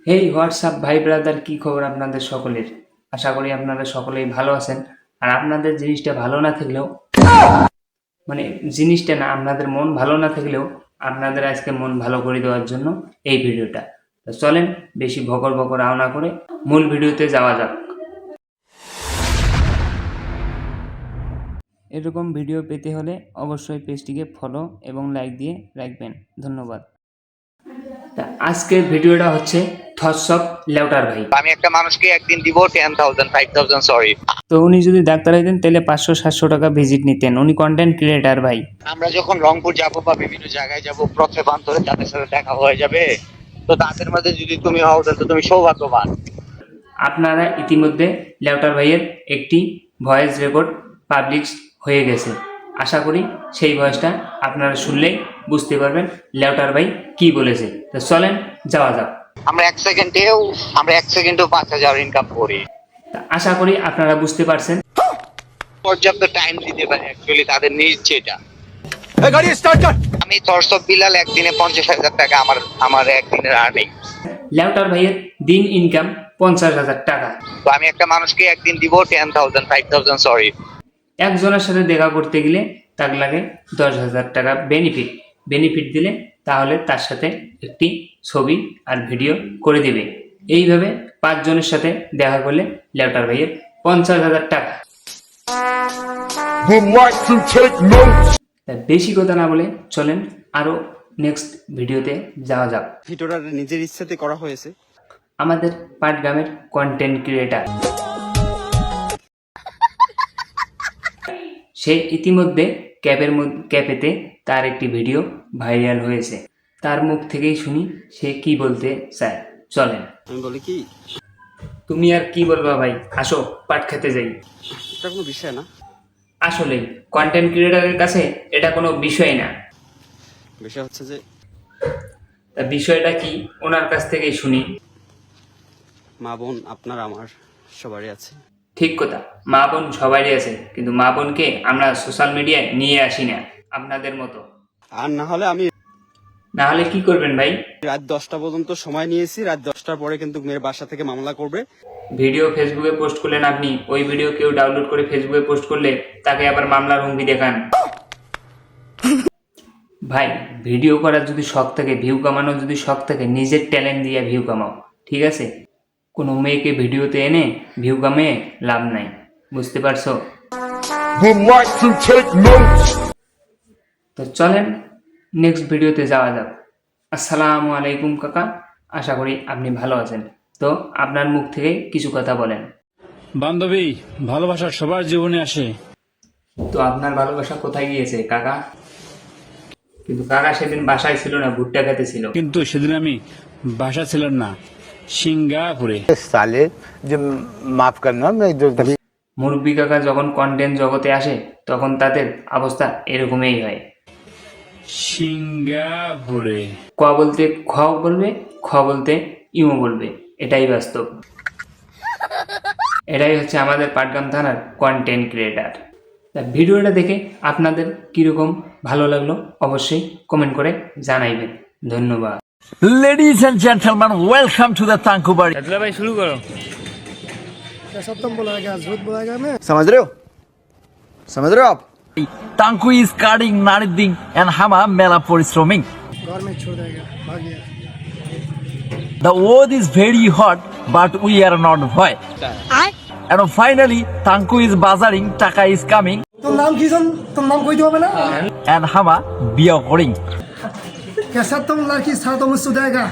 হেই WhatsApp ভাই brother, কি খবর আপনাদের সকলের? আশা করি আপনারা সকলেই ভালো আছেন। আর আপনাদের জিনিসটা ভালো না থাকলেও মানে জিনিসটা না, আপনাদের মন ভালো না থাকলেও আপনাদের আজকে মন ভালো করে দেওয়ার জন্য এই ভিডিওটা। তো চলেন বেশি ভকর ভকর না করে মূল ভিডিওতে যাওয়া যাক। এরকম ভিডিও পেতে হলে অবশ্যই পেজটিকে ফলো এবং লাইক দিয়ে রাখবেন। ধন্যবাদ। তা আজকের ভিডিওটা হচ্ছে থটস অফ লেউটার ভাই। আমি একটা মানুষকে একদিন দিব 10,000 5,000 সরি। তো উনি যদি ডাক্তার হইতেন তাহলে 500-700 টাকা ভিজিট নিতেন। উনি কন্টেন্ট ক্রিয়েটার ভাই। আমরা যখন রংপুর যাব বা বিভিন্ন জায়গায় যাব, পথে বান্তরে তাদের সাথে দেখা হয়ে যাবে। তো তাদের মধ্যে যদি তুমি হও তাহলে তো তুমি সৌভাগ্যবান। আপনারা ইতিমধ্যে লেউটার ভাইয়ের একটি ভয়েস রেকর্ড পাবলিশ হয়ে গেছে। আশা করি সেই ভয়েসটা আপনারা শুনলেই বুঝতে পারবেন লেউটার ভাই কি বলেছে। তো চলেন যাওয়া যাক। আমরা এক সেকেন্ডেও 5,000 ইনকাম করি। আশা করি আপনারা বুঝতে পারছেন। পর্যাপ্ত টাইম দিতে পারে অ্যাকচুয়ালি তাদের নিজ এটা। আমি থটস অফ বিলাল একদিনে 50,000 টাকা আমার একদিনের আর্নিং। লেউটার ভাইয়ের দিন ইনকাম 50,000 টাকা। তো আমি একটা মানুষকে একদিন দিব 10,000 5,000 সরি। একজনের সাথে দেখা করতে গেলে তার লাগে 10,000 টাকা বেনিফিট দিলে তাহলে তার সাথে একটি ছবি আর ভিডিও করে দিবে। এইভাবে 5 জনের সাথে দেখা করলে লেউটার ভাইয়ের 50,000 টাকা। বেশি কথা না বলে চলেন আরো নেক্সট ভিডিওতে যাওয়া যাক। ভিডিওটা নিজের ইচ্ছাতে করা হয়েছে। আমাদের পাটগ্রামের কন্টেন্ট ক্রিয়েটার, সে ইতিমধ্যে ক্যাপেতে তার একটি ভিডিও ভাইরাল হয়েছে। তার মুখ থেকেই শুনি সে কি বলতে চায়। চলেন। আমি বলি কি, তুমি আর কি বলবা ভাই, আসো পাট খেতে যাই। এটা কোনো বিষয় না। আসলে কন্টেন্ট ক্রিয়েটারের কাছে এটা কোনো বিষয় না। বিষয় হচ্ছে যে তা বিষয়টা কি ওনার কাছ থেকেই শুনি। মা বোন আপনার আমার সবারই আছে। ঠিক কথা, মা বোন সবারই আছে, কিন্তু মা বোনকে আমরা সোশ্যাল মিডিয়ায় নিয়ে আসি না আপনাদের মতো। আর না হলে আমি না হলে কি করবেন ভাই? রাত 10টা পর্যন্ত সময় নিয়েছি। রাত 10টার পরে কিন্তু মেয়ের বাসা থেকে মামলা করবে। ভিডিও ফেসবুকে পোস্ট করলেন আপনি, ওই ভিডিও কেউ ডাউনলোড করে ফেসবুকে পোস্ট করলে তাকে আবার মামলার হুমকি দেখান। ভাই ভিডিও করার যদি শখ থাকে, ভিউ কামানোর যদি শখ থাকে, নিজের ট্যালেন্ট দিয়ে ভিউ কামাও, ঠিক আছে? কোনো মেয়েকে ভিডিওতে এনে ভিউ কামিয়ে লাভ নাই, বুঝতে পারছো? তো চলেন নেক্সট ভিডিওতে যাওয়া যাক। আসসালামু আলাইকুম কাকা, আশা করি আপনি ভালো আছেন। তো আপনার মুখ থেকে কিছু কথা বলেন। বান্ধবী, ভালোবাসা সবার জীবনে আসে। তো আপনার ভালোবাসা কোথায় গিয়েছে কাকা? কিন্তু কাকা সেদিন বাসায় ছিল না, ভুট্টা খেতে ছিল। কিন্তু সেদিন আমি বাসা ছিলাম না, সিঙ্গাপুরে। साले जो माफ करना मैं जो মুরব্বী কাকা যখন কন্টেন্ট জগতে আসে তখন তাদের অবস্থা এরকমই হয়। সিঙ্গাপুরে। ক বলতে খ বলবে, খ বলতে ইমো বলবে, এটাই বাস্তব। এটাই হচ্ছে আমাদের পাটগ্রাম থানার কন্টেন্ট ক্রিয়েটার। ভিডিওটা দেখে আপনাদের কিরকম ভালো লাগলো অবশ্যই কমেন্ট করে জানাইবেন। ধন্যবাদ। Ladies and gentlemen, welcome to the Tankubari. ভাই শুরু করো। समझ रहे हो आप? Tanku is cutting Nariding and Hama Mela Porisroming. The wood is very hot, but we are not boy. And finally, Tanku is bazaring, Taka is coming, তোর নাম কি জান? তোর নাম কইতে হবে না? and Hama Bia Koring. कैसा तुम लड़की था तो मुझसे देगा